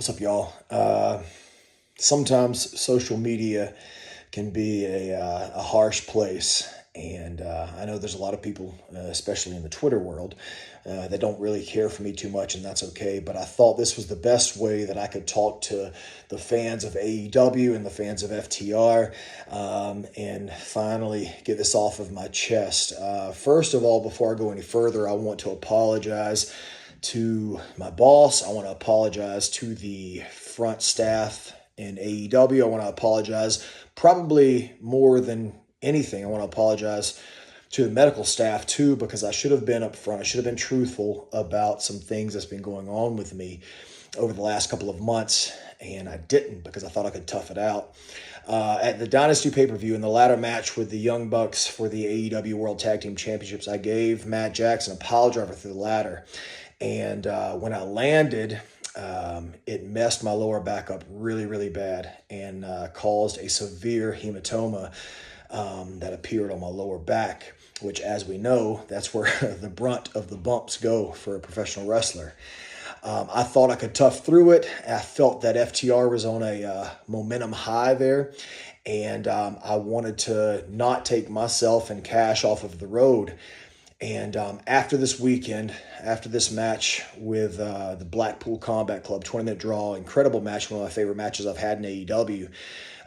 What's up, y'all? Sometimes social media can be a harsh place. And I know there's a lot of people, especially in the Twitter world, that don't really care for me too much, and that's okay. But I thought this was the best way that I could talk to the fans of AEW and the fans of FTR, and finally get this off of my chest. First of all, before I go any further, I want to apologize to my boss. I want to apologize to the front staff in AEW. I want to apologize probably more than anything. I want to apologize to the medical staff too, because I should have been upfront. I should have been truthful about some things that's been going on with me over the last couple of months, and I didn't because I thought I could tough it out. At the Dynasty pay-per-view in the ladder match with the Young Bucks for the AEW World Tag Team Championships, I gave Matt Jackson a pile driver through the ladder. And when I landed, it messed my lower back up really, really bad and caused a severe hematoma that appeared on my lower back, which, as we know, that's where the brunt of the bumps go for a professional wrestler. I thought I could tough through it. I felt that FTR was on a momentum high there, and I wanted to not take myself and Cash off of the road. And after this weekend, after this match with the Blackpool Combat Club, 20-minute draw, incredible match, one of my favorite matches I've had in AEW,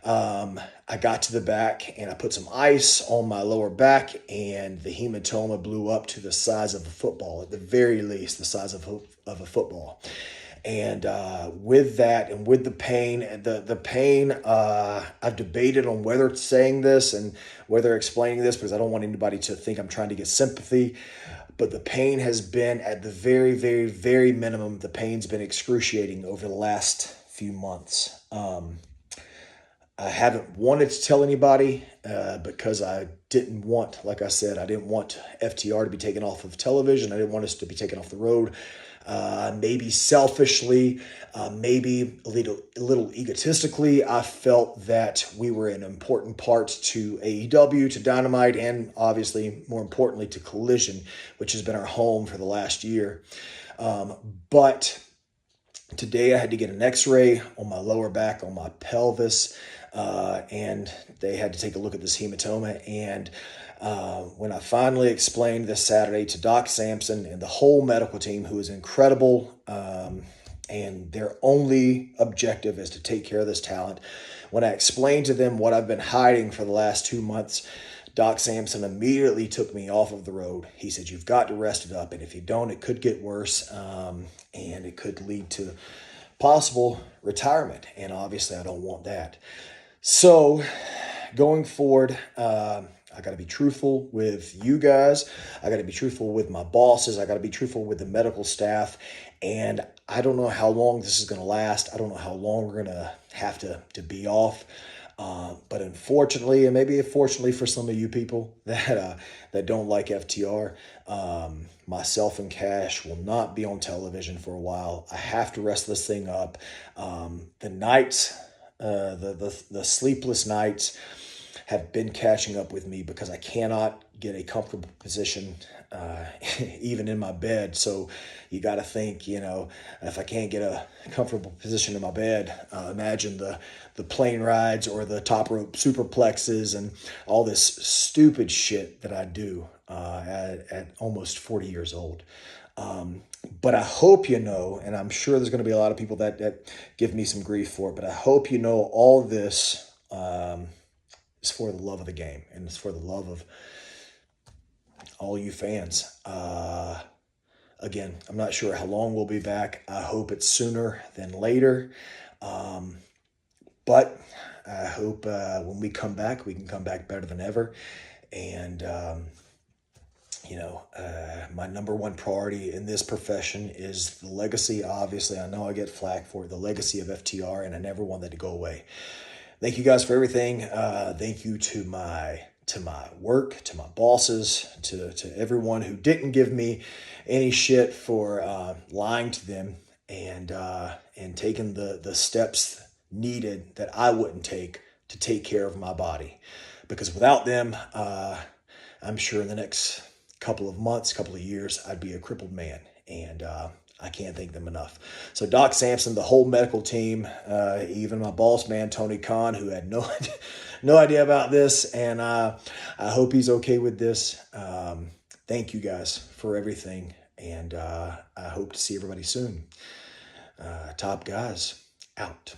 I got to the back and I put some ice on my lower back, and the hematoma blew up to the size of a football, at the very least, the size of a football. And with that and with the pain, I've debated on whether saying this and whether explaining this, because I don't want anybody to think I'm trying to get sympathy. But the pain has been at the very, very, very minimum. The pain's been excruciating over the last few months. I haven't wanted to tell anybody because I didn't want, like I said, I didn't want FTR to be taken off of television. I didn't want us to be taken off the road. Maybe selfishly, maybe a little egotistically, I felt that we were an important part to AEW, to Dynamite, and obviously, more importantly, to Collision, which has been our home for the last year. But today I had to get an x-ray on my lower back, on my pelvis, and they had to take a look at this hematoma. And when I finally explained this Saturday to Doc Sampson and the whole medical team, who is incredible, and their only objective is to take care of this talent, when I explained to them what I've been hiding for the last 2 months, Doc Sampson immediately took me off of the road. He said, "You've got to rest it up, and if you don't, it could get worse, and it could lead to possible retirement, and obviously I don't want that." So going forward, I got to be truthful with you guys. I got to be truthful with my bosses. I got to be truthful with the medical staff. And I don't know how long this is going to last. I don't know how long we're going to have to be off. But unfortunately, and maybe fortunately for some of you people that don't like FTR, myself and Cash will not be on television for a while. I have to rest this thing up. The nights, the sleepless nights have been catching up with me because I cannot get a comfortable position even in my bed. So you got to think, if I can't get a comfortable position in my bed, imagine the plane rides or the top rope superplexes and all this stupid shit that I do at almost 40 years old. But I hope you know, and I'm sure there's going to be a lot of people that give me some grief for it, but I hope you know all this is for the love of the game, and it's for the love of all you fans. Again, I'm not sure how long we'll be back. I hope it's sooner than later. But I hope when we come back, we can come back better than ever. And, my number one priority in this profession is the legacy. Obviously, I know I get flack for it, the legacy of FTR, and I never want that to go away. Thank you guys for everything. Thank you to my work, to my bosses, to everyone who didn't give me any shit for lying to them and taking the steps needed that I wouldn't take to take care of my body. Because without them, I'm sure in the next couple of months, couple of years, I'd be a crippled man. And I can't thank them enough. So Doc Sampson, the whole medical team, even my boss man, Tony Khan, who had no idea about this, and I hope he's okay with this. Thank you guys for everything, and I hope to see everybody soon. Top guys, out.